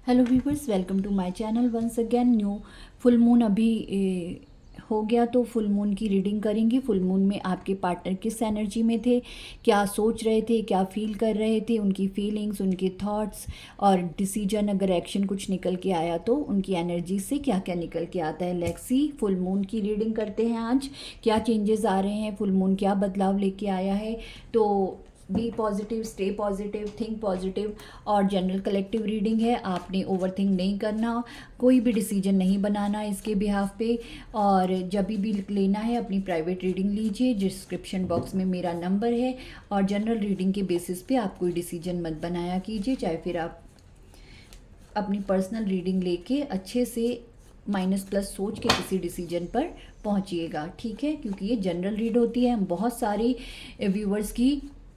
Hello viewers, welcome to my channel once again. New full moon अभी हो गया, तो फुल मून की रीडिंग करेंगे। फुल मून में आपके पार्टनर किस एनर्जी में थे, क्या सोच रहे थे, क्या फील कर रहे थे, उनकी फीलिंग्स, उनके थॉट्स और डिसीजन, अगर एक्शन कुछ निकल के आया तो उनकी एनर्जी से क्या क्या निकल के आता है। लेट्स सी, फुल मून की रीडिंग करते हैं आज। क्या चेंजेस आ रहे हैं, फुल मून क्या बदलाव लेके आया है। तो be positive, stay positive, think positive. और जनरल कलेक्टिव रीडिंग है, आपने ओवर थिंक नहीं करना, कोई भी डिसीजन नहीं बनाना इसके बिहाफ पे। और जब भी लेना है अपनी प्राइवेट रीडिंग लीजिए, डिस्क्रिप्शन बॉक्स में मेरा नंबर है। और जनरल रीडिंग के बेसिस पे आप कोई डिसीजन मत बनाया कीजिए, चाहे फिर आप अपनी पर्सनल रीडिंग लेके अच्छे से माइनस प्लस सोच के किसी डिसीजन पर पहुंचिएगा, ठीक है। क्योंकि ये जनरल रीड होती है, हम बहुत सारी व्यूवर्स की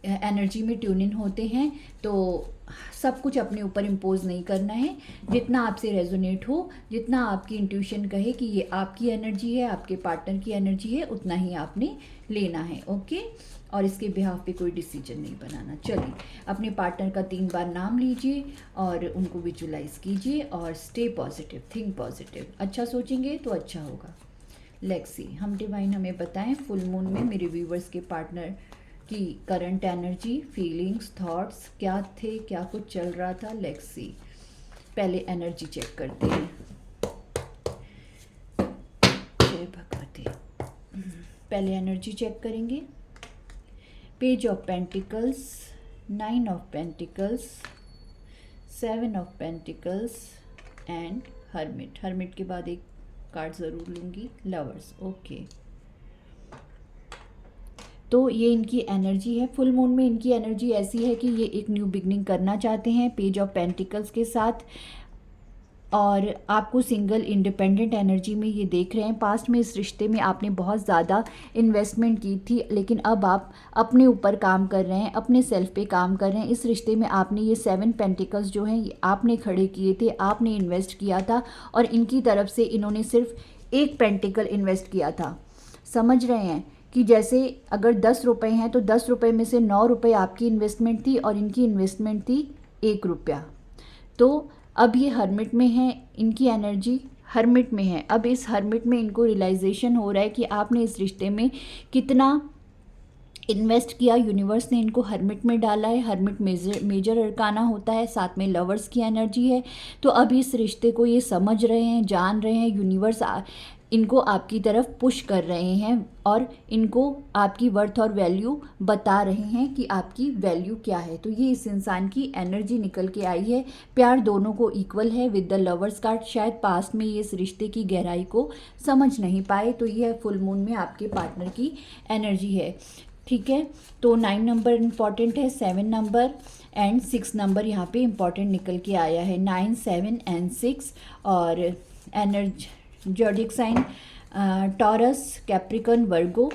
एनर्जी में ट्यून इन होते हैं, तो सब कुछ अपने ऊपर इम्पोज नहीं करना है। जितना आपसे रेजोनेट हो, जितना आपकी इंट्यूशन कहे कि ये आपकी एनर्जी है, आपके पार्टनर की एनर्जी है, उतना ही आपने लेना है, ओके। और इसके बिहाफ पे कोई डिसीजन नहीं बनाना। चलिए, अपने पार्टनर का 3 बार नाम लीजिए और उनको विजुलाइज कीजिए और स्टे पॉजिटिव, थिंक पॉजिटिव। अच्छा सोचेंगे तो अच्छा होगा। लेट्स सी, हम डिवाइन हमें बताएं फुल मून में मेरे व्यूवर्स के पार्टनर की करंट एनर्जी, फीलिंग्स, थॉट्स क्या थे, क्या कुछ चल रहा था। लेट्स सी, पहले एनर्जी चेक करते हैं। जय भगवती। पहले एनर्जी चेक करेंगे। Page of pentacles, 9 of pentacles, 7 of pentacles and hermit. Hermit के बाद एक कार्ड ज़रूर लूँगी, लवर्स, ओके। तो ये इनकी एनर्जी है। फुल मून में इनकी एनर्जी ऐसी है कि ये एक न्यू बिगनिंग करना चाहते हैं पेज ऑफ पेंटिकल्स के साथ। और आपको सिंगल इंडिपेंडेंट एनर्जी में ये देख रहे हैं। पास्ट में इस रिश्ते में आपने बहुत ज़्यादा इन्वेस्टमेंट की थी, लेकिन अब आप अपने ऊपर काम कर रहे हैं, अपने सेल्फ पे काम कर रहे हैं। इस रिश्ते में आपने ये 7 पेंटिकल्स जो हैं ये आपने खड़े किए थे, आपने इन्वेस्ट किया था। और इनकी तरफ से इन्होंने सिर्फ एक पेंटिकल इन्वेस्ट किया था। समझ रहे हैं कि जैसे अगर 10 रुपये हैं तो 10 रुपये में से 9 रुपये आपकी इन्वेस्टमेंट थी और इनकी इन्वेस्टमेंट थी 1 रुपया। तो अब ये हर्मिट में है, इनकी एनर्जी हर्मिट में है। अब इस हर्मिट में इनको रियलाइजेशन हो रहा है कि आपने इस रिश्ते में कितना इन्वेस्ट किया। यूनिवर्स ने इनको हर्मिट में डाला है। हर्मिट मेजर अरकाना होता है, साथ में लवर्स की एनर्जी है। तो अब इस रिश्ते को ये समझ रहे हैं, जान रहे हैं। यूनिवर्स इनको आपकी तरफ पुश कर रहे हैं और इनको आपकी वर्थ और वैल्यू बता रहे हैं कि आपकी वैल्यू क्या है। तो ये इस इंसान की एनर्जी निकल के आई है। प्यार दोनों को इक्वल है विद द लवर्स कार्ड। शायद पास्ट में ये इस रिश्ते की गहराई को समझ नहीं पाए, तो ये फुल मून में आपके पार्टनर की एनर्जी है, ठीक है। तो 9 नंबर इम्पॉर्टेंट है, 7 नंबर एंड 6 नंबर यहाँ पे इम्पॉर्टेंट निकल के आया है। 9, 7 एंड 6। और energy zodiac sign Taurus, Capricorn, Virgo.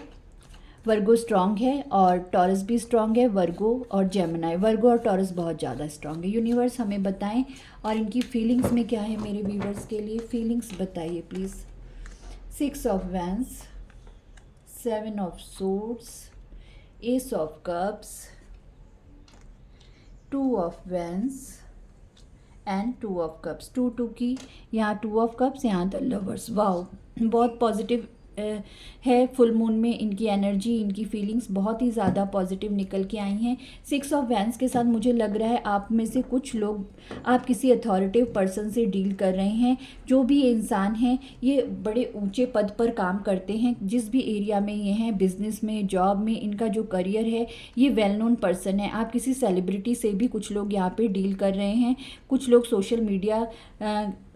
Virgo strong है और टॉरस भी स्ट्रांग है। वर्गो और जेमिनी, वर्गो और टॉरस बहुत ज़्यादा स्ट्रांग है। यूनिवर्स हमें बताएं और इनकी फीलिंग्स में क्या है मेरे व्यूवर्स के लिए, फीलिंग्स बताइए please. 6 of vents, 7 of swords, S of cups, 2 of vents and 2 of cups. 2 की यहाँ 2 ऑफ कप्स, यहाँ द लवर्स। वाओ, बहुत पॉजिटिव है। फुल मून में इनकी एनर्जी, इनकी फीलिंग्स बहुत ही ज़्यादा पॉजिटिव निकल के आई हैं। 6 ऑफ वैंस के साथ मुझे लग रहा है आप में से कुछ लोग, आप किसी अथॉरिटिव पर्सन से डील कर रहे हैं। जो भी ये इंसान हैं ये बड़े ऊंचे पद पर काम करते हैं, जिस भी एरिया में ये हैं, बिजनेस में, जॉब में, इनका जो करियर है, ये वेल नोन पर्सन है। आप किसी सेलिब्रिटी से भी कुछ लोग यहाँ पे डील कर रहे हैं। कुछ लोग सोशल मीडिया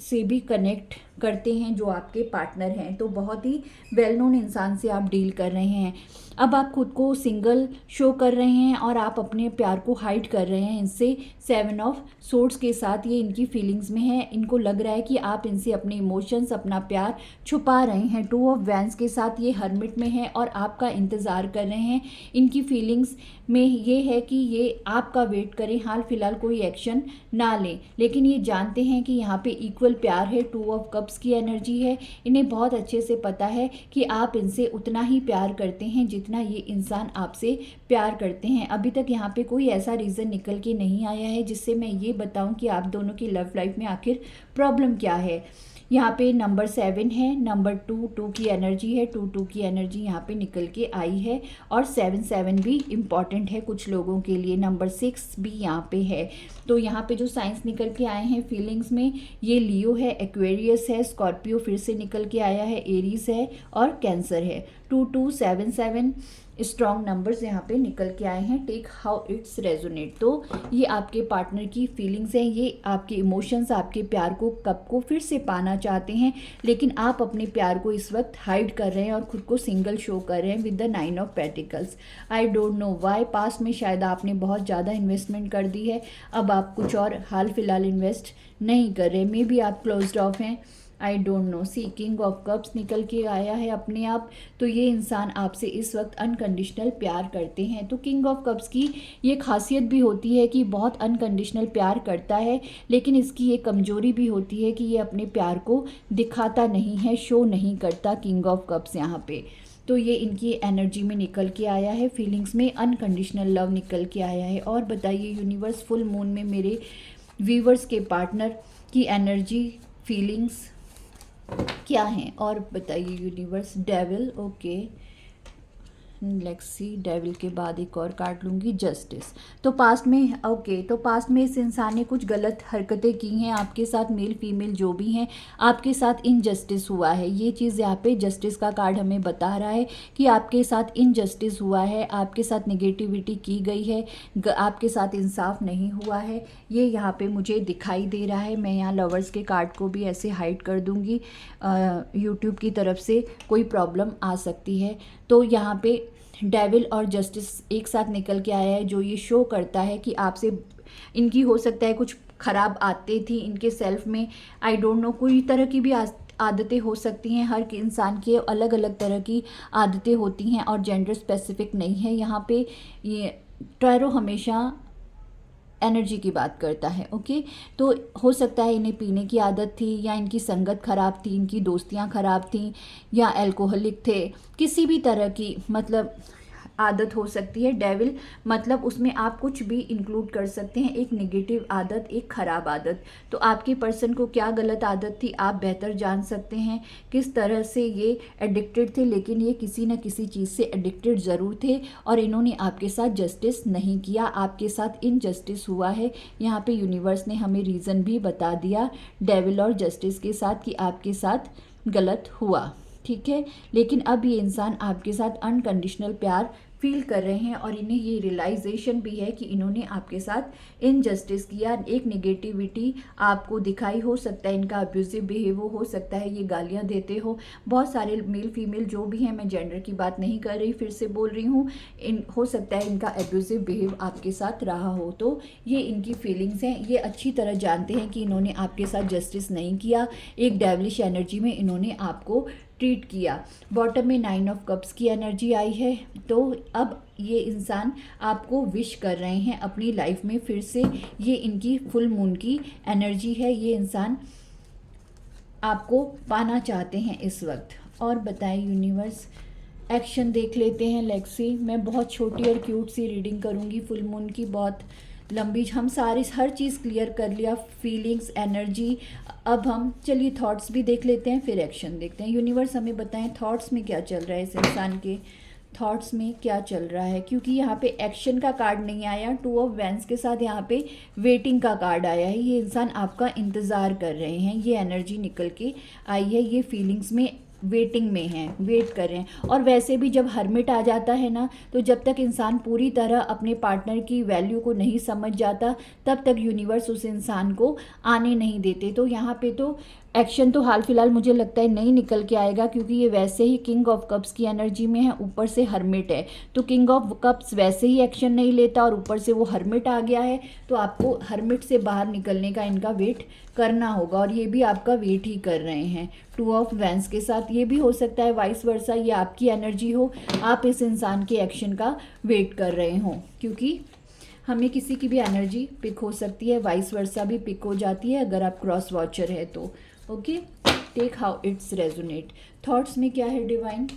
से भी कनेक्ट करते हैं जो आपके पार्टनर हैं। तो बहुत ही वेल नोन इंसान से आप डील कर रहे हैं। अब आप खुद को सिंगल शो कर रहे हैं और आप अपने प्यार को हाइड कर रहे हैं इनसे। 7 ऑफ सोर्ड्स के साथ ये इनकी फीलिंग्स में है। इनको लग रहा है कि आप इनसे अपने इमोशंस, अपना प्यार छुपा रहे हैं। 2 ऑफ वैंस के साथ ये हर्मिट में है और आपका इंतज़ार कर रहे हैं। इनकी फीलिंग्स में ये है कि ये आपका वेट करें, हाल फिलहाल कोई एक्शन ना लें, लेकिन ये जानते हैं कि यहाँ पे इक्वल प्यार है। 2 ऑफ कप्स की एनर्जी है। इन्हें बहुत अच्छे से पता है कि आप इनसे उतना ही प्यार करते हैं जितना ये इंसान आपसे प्यार करते हैं। अभी तक यहाँ पे कोई ऐसा रीज़न निकल के नहीं आया है जिससे मैं ये बताऊं कि आप दोनों की लव लाइफ में आखिर प्रॉब्लम क्या है। यहाँ पे नंबर 7 है, नंबर 2 की एनर्जी है, 2 की एनर्जी यहाँ पे निकल के आई है, और 7 भी इम्पॉर्टेंट है कुछ लोगों के लिए। नंबर 6 भी यहाँ पे है। तो यहाँ पे जो साइंस निकल के आए हैं फीलिंग्स में, ये लियो है, एक्वेरियस है, स्कॉर्पियो फिर से निकल के आया है, एरीज है और कैंसर है। 2277 स्ट्रॉन्ग नंबर्स यहाँ पे निकल के आए हैं। Take how it's resonate. तो ये आपके पार्टनर की फीलिंग्स हैं, ये आपके इमोशंस, आपके प्यार को कब को फिर से पाना चाहते हैं, लेकिन आप अपने प्यार को इस वक्त हाइड कर रहे हैं और खुद को सिंगल शो कर रहे हैं with the 9 of pentacles. I don't know why. Past में शायद आपने बहुत ज़्यादा इन्वेस्टमेंट कर दी है, अब आप कुछ और हाल फिलहाल इन्वेस्ट नहीं कर रहे। मे बी आप क्लोज्ड ऑफ हैं, I don't know. See king of cups निकल के आया है अपने आप। तो ये इंसान आपसे इस वक्त अनकंडीशनल प्यार करते हैं। तो किंग ऑफ कप्स की ये खासियत भी होती है कि बहुत अनकंडीशनल प्यार करता है, लेकिन इसकी ये कमजोरी भी होती है कि ये अपने प्यार को दिखाता नहीं है, शो नहीं करता किंग ऑफ कप्स यहाँ पे। तो ये इनकी एनर्जी में निकल के आया है, फीलिंग्स में अनकंडीशनल लव निकल के आया है। और बताइए यूनिवर्स, फुल मून में मेरे व्यूवर्स के पार्टनर की एनर्जी, फीलिंग्स क्या हैं, और बताइए universe. Devil, okay, let's see, devil के बाद एक और कार्ड लूँगी, जस्टिस। तो पास्ट में, ओके, तो पास्ट में इस इंसान ने कुछ गलत हरकतें की हैं आपके साथ, मेल फीमेल जो भी हैं, आपके साथ इनजस्टिस हुआ है। ये चीज़ यहाँ पे जस्टिस का कार्ड हमें बता रहा है कि आपके साथ इनजस्टिस हुआ है, आपके साथ नेगेटिविटी की गई है, आपके साथ इंसाफ नहीं हुआ है, ये यहाँ पे मुझे दिखाई दे रहा है। मैं यहाँ लवर्स के कार्ड को भी ऐसे हाइड कर दूँगी, यूट्यूब की तरफ से कोई प्रॉब्लम आ सकती है। तो यहाँ पे डेविल और जस्टिस एक साथ निकल के आया है, जो ये शो करता है कि आपसे इनकी हो सकता है कुछ ख़राब आदतें थी इनके सेल्फ में, आई डोंट नो, कोई तरह की भी आदतें हो सकती हैं। हर इंसान के अलग अलग तरह की आदतें होती हैं और जेंडर स्पेसिफिक नहीं है। यहाँ पे ये टैरो हमेशा एनर्जी की बात करता है, ओके। तो हो सकता है इन्हें पीने की आदत थी, या इनकी संगत खराब थी, इनकी दोस्तियां खराब थी, या अल्कोहलिक थे, किसी भी तरह की मतलब आदत हो सकती है। डेविल मतलब उसमें आप कुछ भी इंक्लूड कर सकते हैं, एक नेगेटिव आदत, एक ख़राब आदत। तो आपके पर्सन को क्या गलत आदत थी आप बेहतर जान सकते हैं, किस तरह से ये एडिक्टेड थे, लेकिन ये किसी न किसी चीज़ से एडिक्टेड ज़रूर थे और इन्होंने आपके साथ जस्टिस नहीं किया, आपके साथ इनजस्टिस हुआ है। यहाँ पे यूनिवर्स ने हमें रीज़न भी बता दिया डेविल और जस्टिस के साथ कि आपके साथ गलत हुआ, ठीक है। लेकिन अब ये इंसान आपके साथ अनकंडीशनल प्यार फील कर रहे हैं और इन्हें ये रियलाइजेशन भी है कि इन्होंने आपके साथ इनजस्टिस किया, एक नेगेटिविटी आपको दिखाई, हो सकता है इनका अब्यूजिव बिहेवियर, हो सकता है ये गालियां देते हो। बहुत सारे मेल फीमेल जो भी हैं, मैं जेंडर की बात नहीं कर रही, फिर से बोल रही हूँ, हो सकता है इनका अब्यूजिव बिहेव आपके साथ रहा हो। तो ये इनकी फीलिंग्स हैं, ये अच्छी तरह जानते हैं कि इन्होंने आपके साथ जस्टिस नहीं किया, एक डेविलिश एनर्जी में इन्होंने आपको ट्रीट किया। बॉटम में 9 ऑफ कप्स की एनर्जी आई है। तो अब ये इंसान आपको विश कर रहे हैं अपनी लाइफ में फिर से, ये इनकी फुल मून की एनर्जी है, ये इंसान आपको पाना चाहते हैं इस वक्त। और बताएं यूनिवर्स, एक्शन देख लेते हैं। लेक्सी, मैं बहुत छोटी और क्यूट सी रीडिंग करूंगी, फुल मून की बहुत लंबी, हम सारी हर चीज़ क्लियर कर लिया, फीलिंग्स, एनर्जी। अब हम चलिए थॉट्स भी देख लेते हैं, फिर एक्शन देखते हैं। यूनिवर्स हमें बताएं थॉट्स में क्या चल रहा है, इस इंसान के थॉट्स में क्या चल रहा है, क्योंकि यहाँ पे एक्शन का कार्ड नहीं आया, 2 ऑफ वैंस के साथ यहाँ पे वेटिंग का कार्ड आया है। ये इंसान आपका इंतज़ार कर रहे हैं, ये एनर्जी निकल के आई है, ये फीलिंग्स में वेटिंग में हैं, वेट कर रहे हैं। और वैसे भी जब हर्मिट आ जाता है ना, तो जब तक इंसान पूरी तरह अपने पार्टनर की वैल्यू को नहीं समझ जाता, तब तक यूनिवर्स उस इंसान को आने नहीं देते। तो यहाँ पे तो एक्शन तो हाल फिलहाल मुझे लगता है नहीं निकल के आएगा, क्योंकि ये वैसे ही किंग ऑफ कप्स की एनर्जी में है, ऊपर से हर्मिट है। तो किंग ऑफ कप्स वैसे ही एक्शन नहीं लेता और ऊपर से वो हर्मिट आ गया है, तो आपको हर्मिट से बाहर निकलने का इनका वेट करना होगा, और ये भी आपका वेट ही कर रहे हैं 2 ऑफ वैंस के साथ। ये भी हो सकता है वाइस वर्सा, ये आपकी एनर्जी हो, आप इस इंसान के एक्शन का वेट कर रहे हो, क्योंकि हमें किसी की भी एनर्जी पिक हो सकती है, वाइस वर्सा भी पिक हो जाती है अगर आप क्रॉस वॉचर है तो। Okay, take how it's resonate. Thoughts में क्या है डिवाइन,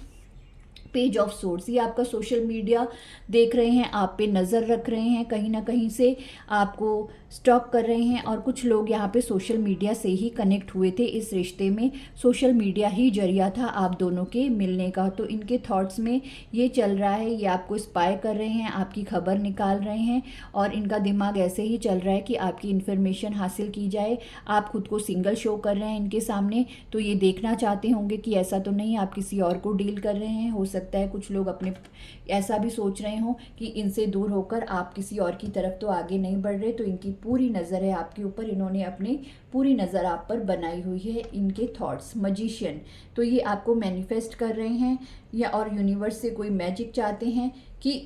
पेज ऑफ सोर्स, ये आपका सोशल मीडिया देख रहे हैं, आप पे नज़र रख रहे हैं, कहीं ना कहीं से आपको स्टॉक कर रहे हैं। और कुछ लोग यहाँ पे सोशल मीडिया से ही कनेक्ट हुए थे, इस रिश्ते में सोशल मीडिया ही जरिया था आप दोनों के मिलने का। तो इनके थॉट्स में ये चल रहा है, ये आपको स्पाई कर रहे हैं, आपकी खबर निकाल रहे हैं, और इनका दिमाग ऐसे ही चल रहा है कि आपकी इन्फॉर्मेशन हासिल की जाए। आप खुद को सिंगल शो कर रहे हैं इनके सामने, तो ये देखना चाहते होंगे कि ऐसा तो नहीं आप किसी और को डील कर रहे हैं। हो सकता है कुछ लोग अपने ऐसा भी सोच रहे हों कि इनसे दूर होकर आप किसी और की तरफ तो आगे नहीं बढ़ रहे। तो इनकी पूरी नज़र है आपके ऊपर, इन्होंने अपनी पूरी नज़र आप पर बनाई हुई है। इनके थॉट्स मजिशियन, तो ये आपको मैनिफेस्ट कर रहे हैं या और यूनिवर्स से कोई मैजिक चाहते हैं कि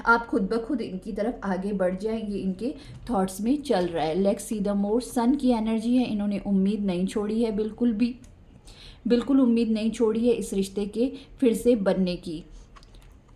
आप खुद ब खुद इनकी तरफ आगे बढ़ जाएं, ये इनके थॉट्स में चल रहा है। Let's see the more. सन की एनर्जी है, इन्होंने उम्मीद नहीं छोड़ी है, बिल्कुल उम्मीद नहीं छोड़ी है इस रिश्ते के फिर से बनने की।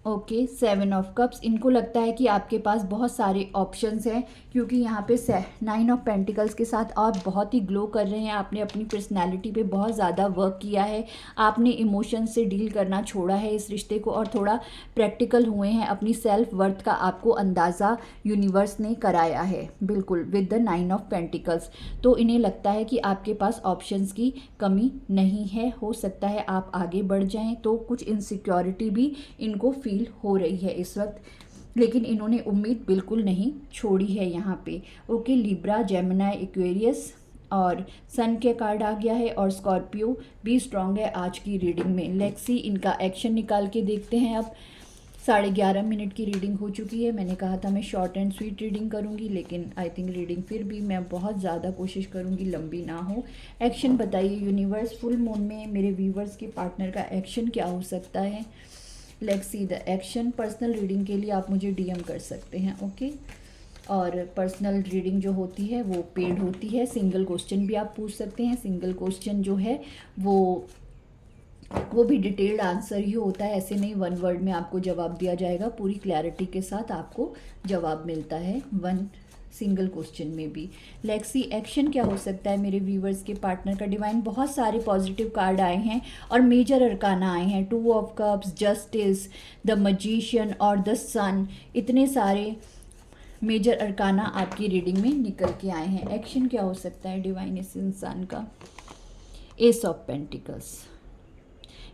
ओके, 7 ऑफ कप्स, इनको लगता है कि आपके पास बहुत सारे ऑप्शंस हैं, क्योंकि यहाँ पे 9 ऑफ पेंटिकल्स के साथ आप बहुत ही ग्लो कर रहे हैं। आपने अपनी पर्सनैलिटी पे बहुत ज़्यादा वर्क किया है, आपने इमोशन से डील करना छोड़ा है इस रिश्ते को, और थोड़ा प्रैक्टिकल हुए हैं। अपनी सेल्फ वर्थ का आपको अंदाज़ा यूनिवर्स ने कराया है, बिल्कुल, विद द 9 ऑफ पेंटिकल्स। तो इन्हें लगता है कि आपके पास ऑप्शंस की कमी नहीं है, हो सकता है आप आगे बढ़ जाएं। तो कुछ इनसिक्योरिटी भी इनको फील हो रही है इस वक्त, लेकिन इन्होंने उम्मीद बिल्कुल नहीं छोड़ी है यहाँ पे। ओके, लिब्रा, जेमिनी, एक्वेरियस और सन के कार्ड आ गया है, और स्कॉर्पियो भी स्ट्रांग है आज की रीडिंग में। लेट्स सी इनका एक्शन निकाल के देखते हैं। अब 11:30 मिनट की रीडिंग हो चुकी है। मैंने कहा था मैं शॉर्ट एंड स्वीट रीडिंग करूंगी, लेकिन आई थिंक रीडिंग फिर भी मैं बहुत ज़्यादा कोशिश करूंगी लंबी ना हो। एक्शन बताइए यूनिवर्स, फुल मून में मेरे व्यूवर्स के पार्टनर का एक्शन क्या हो सकता है। Let's see the action. Personal reading के लिए आप मुझे डीएम कर सकते हैं, ओके। और पर्सनल रीडिंग जो होती है वो पेड होती है। सिंगल क्वेश्चन भी आप पूछ सकते हैं। सिंगल क्वेश्चन जो है वो भी डिटेल्ड आंसर ही होता है, ऐसे नहीं 1 वर्ड में आपको जवाब दिया जाएगा। पूरी क्लैरिटी के साथ आपको जवाब मिलता है 1 सिंगल क्वेश्चन में भी। लेट्स सी एक्शन क्या हो सकता है मेरे व्यूवर्स के पार्टनर का। डिवाइन, बहुत सारे पॉजिटिव कार्ड आए हैं और मेजर अरकाना आए हैं। 2 of cups, justice, the magician और द सन, इतने सारे मेजर अरकाना आपकी रीडिंग में निकल के आए हैं। एक्शन क्या हो सकता है डिवाइन इस इंसान का। S of pentacles,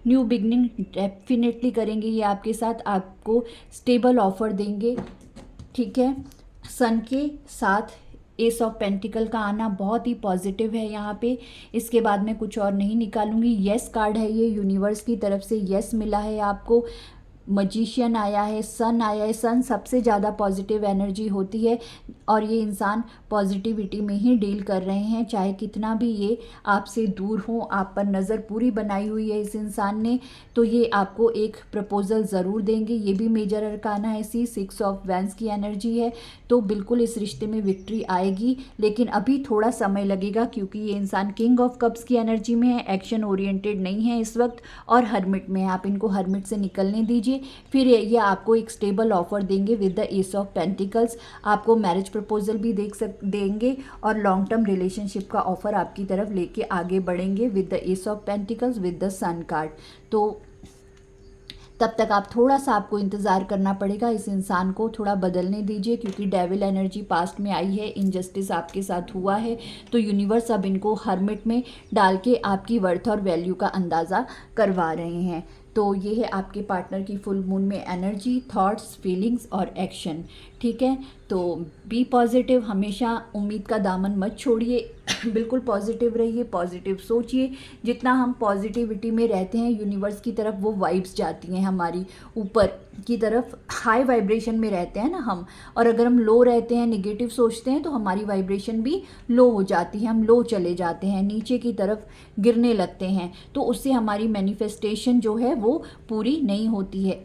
new beginning definitely करेंगे ये आपके साथ, आपको स्टेबल ऑफर देंगे, ठीक है। सन के साथ एस ऑफ पेंटिकल का आना बहुत ही पॉजिटिव है यहाँ पे। इसके बाद मैं कुछ और नहीं निकालूंगी। यस कार्ड है ये, यूनिवर्स की तरफ से यस मिला है आपको। मजिशियन आया है, सन आया है। सन सबसे ज़्यादा पॉजिटिव एनर्जी होती है, और ये इंसान पॉजिटिविटी में ही डील कर रहे हैं, चाहे कितना भी ये आपसे दूर हो। आप पर नज़र पूरी बनाई हुई है इस इंसान ने, तो ये आपको एक प्रपोजल ज़रूर देंगे। ये भी मेजर अरकाना है, 6 ऑफ वैंस की एनर्जी है। तो बिल्कुल इस रिश्ते में विक्ट्री आएगी, लेकिन अभी थोड़ा समय लगेगा, क्योंकि ये इंसान किंग ऑफ कप्स की एनर्जी में है, एक्शन ओरिएंटेड नहीं है इस वक्त, और हर्मिट में है। आप इनको हर्मिट से निकलने दीजिए, फिर ये आपको एक स्टेबल ऑफर देंगे with the ace of pentacles. आपको मैरिज प्रपोजल भी देंगे, और लॉन्ग टर्म रिलेशनशिप का ऑफर आपकी तरफ लेके आगे बढ़ेंगे with the ace of pentacles with the sun card. तो तब तक आप थोड़ा सा आपको इंतज़ार करना पड़ेगा, इस इंसान को थोड़ा बदलने दीजिए, क्योंकि डेविल एनर्जी पास्ट में आई है, इनजस्टिस आपके साथ हुआ है। तो यूनिवर्स अब इनको हर्मिट में डाल के आपकी वर्थ और वैल्यू का अंदाज़ा करवा रहे हैं। तो ये है आपके पार्टनर की फुल मून में एनर्जी, थॉट्स, फीलिंग्स और एक्शन, ठीक है। तो बी पॉजिटिव, हमेशा उम्मीद का दामन मत छोड़िए, बिल्कुल पॉजिटिव रहिए, पॉजिटिव सोचिए। जितना हम पॉजिटिविटी में रहते हैं, यूनिवर्स की तरफ वो वाइब्स जाती हैं हमारी ऊपर की तरफ। हाई वाइब्रेशन में रहते हैं ना हम, और अगर हम लो रहते हैं, निगेटिव सोचते हैं, तो हमारी वाइब्रेशन भी लो हो जाती है, हम लो चले जाते हैं, नीचे की तरफ गिरने लगते हैं। तो उससे हमारी मैनिफेस्टेशन जो है वो पूरी नहीं होती है।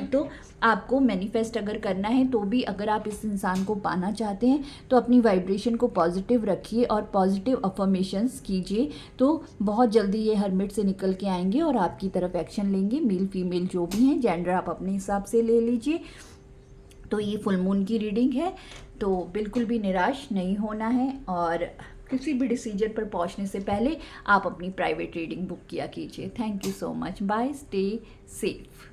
तो आपको मैनिफेस्ट अगर करना है, तो भी अगर आप इस इंसान को पाना चाहते हैं, तो अपनी वाइब्रेशन को पॉजिटिव रखिए और पॉजिटिव अफर्मेशंस कीजिए। तो बहुत जल्दी ये हर्मिट से निकल के आएंगे और आपकी तरफ एक्शन लेंगे। मेल फीमेल जो भी हैं, जेंडर आप अपने हिसाब से ले लीजिए। तो ये फुल मून की रीडिंग है, तो बिल्कुल भी निराश नहीं होना है, और किसी भी डिसीजन पर पहुंचने से पहले आप अपनी प्राइवेट रीडिंग बुक किया कीजिए। Thank you so much, bye, stay safe.